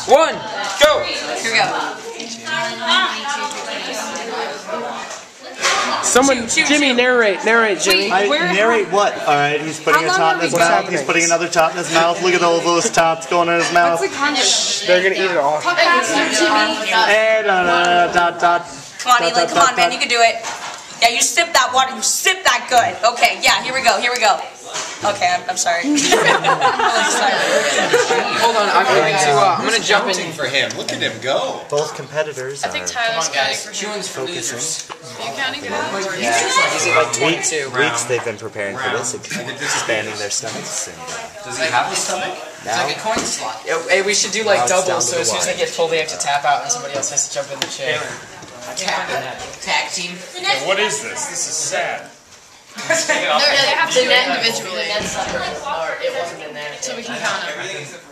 1, go! Here we go. Someone, Jimmy, narrate, Jimmy. Narrate what? Alright, he's putting a tot in his mouth. He's putting another tot in his mouth. Look at all those tots going in his mouth. They're gonna eat it all. Talk faster, Jimmy. Come on, Elin, come on, man, you can do it. Yeah, you sip that water, you sip that good. Okay, yeah, here we go. Okay, I'm sorry. I'm really sorry. Hold on, I'm gonna jump in. For him, look at him go. Both competitors I think Tyler's counting for him. focusing. Are you counting for him? Yeah. Weeks they've been preparing for this, expanding their stomachs. And, Does he have a stomach? It's like a coin slot. Hey, we should do like doubles, so as soon as they get full, they have to tap out, and somebody else has to jump in the chair. Tag team. What is this? This is sad. They have to net individually. Or it wasn't in there. So we can count them.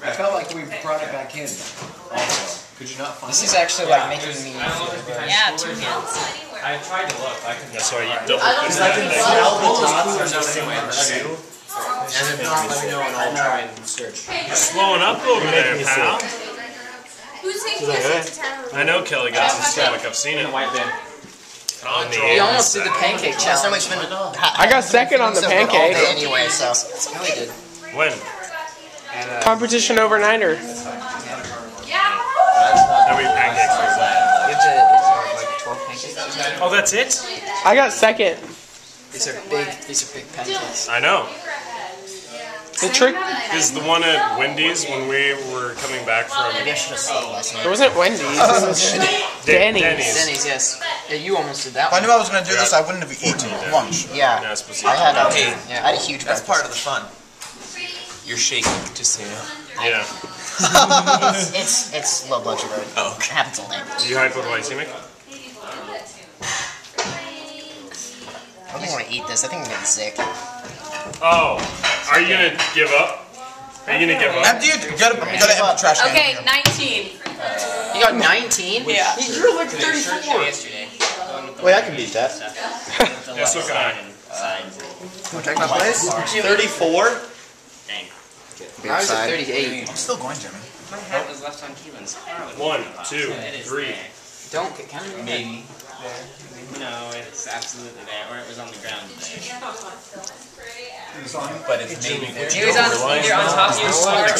I felt like we brought it back in. Also, could you not find This is actually like making me feel good. Yeah, 2 hands. I tried to look. That's why you double because I can smell the tots are just in my shoe. And if not, let me know and I'll try and search. You're slowing up over there, pal. Who's taking us into town? I know Kelly got some stomach. I've seen it. You almost did the pancake challenge. I got second on the pancake. Anyway, so When? Competition overnighter. How many pancakes was that? You have to like 12 pancakes. Oh, that's it? I got second. These are big pancakes. I know. The trick. Is the one at Wendy's when we were coming back from... It wasn't Wendy's. It was Denny's. Denny's, yes. Yeah, you almost did that If I one. knew I was going to do this, I wouldn't have eaten lunch. Yeah. Yeah, it's supposed to I had a, Hey, I had a huge That's breakfast. part of the fun. You're shaking, just so you know. Yeah. It's low blood sugar. Oh, okay. It happens all day. Are you hypoglycemic? I don't think I want to eat this. I think I'm getting sick. Oh. Are you going to give up? Are you going to give up? Empty it. You gotta empty the trash can. Okay, 19. You got 19? Yeah. You're like 34. Wait, I can beat that. Yeah, so can I. Want to take my place? 34? I was at 38. I'm still going, Jimmy. My hat was left on Keelan's car. 1, 2, 3. Don't get kind of Maybe. No, it's absolutely there. Or it was on the ground there. But it's maybe there. It was either on top of your car or on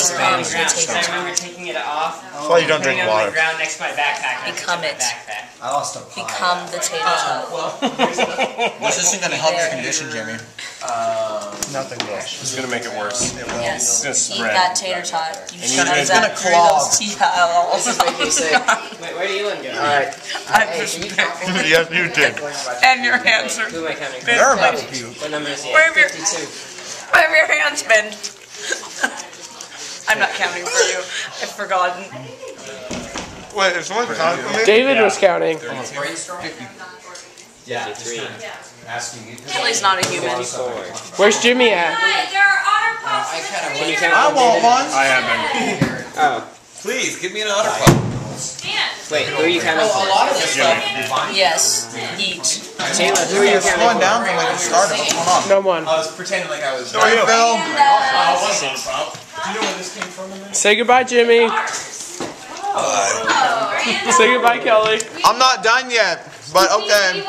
the ground. Because I remember taking it off. That's why you don't drink putting it on water. the ground next to my backpack. Become it. I lost a pie. Become the tater tot. This isn't going to help your condition, Jimmy. Nothing will. It's going to make it worse. It will. Yes. It's Eat going to that spread. tater tot. You And shove it's that gonna through clog. those T-balls. This is making me sick. Wait, where do you go? Alright. I'm Hey, just can you count for me? Yes, you did. And your hands are... Who am I counting? They're about to puke. What number is he? Where have your, 52. where have your hands been? I'm not counting for you. I've forgotten. Wait, is someone counting for me? David was counting. Yeah, 3. Asking you. Kelly's not a human. Where's Jimmy at? Can you count? I want one. I have been. Oh. Please, give me an otter pop. Wait, who are you counting for? Yes. Eat. Taylor, who are you You're slowing counting down from when you started. What's going on? No one. I was pretending like I was... Sorry, Phil. Do you know where this came from? Say goodbye, Jimmy. Say goodbye, Kelly. I'm not done yet, but okay.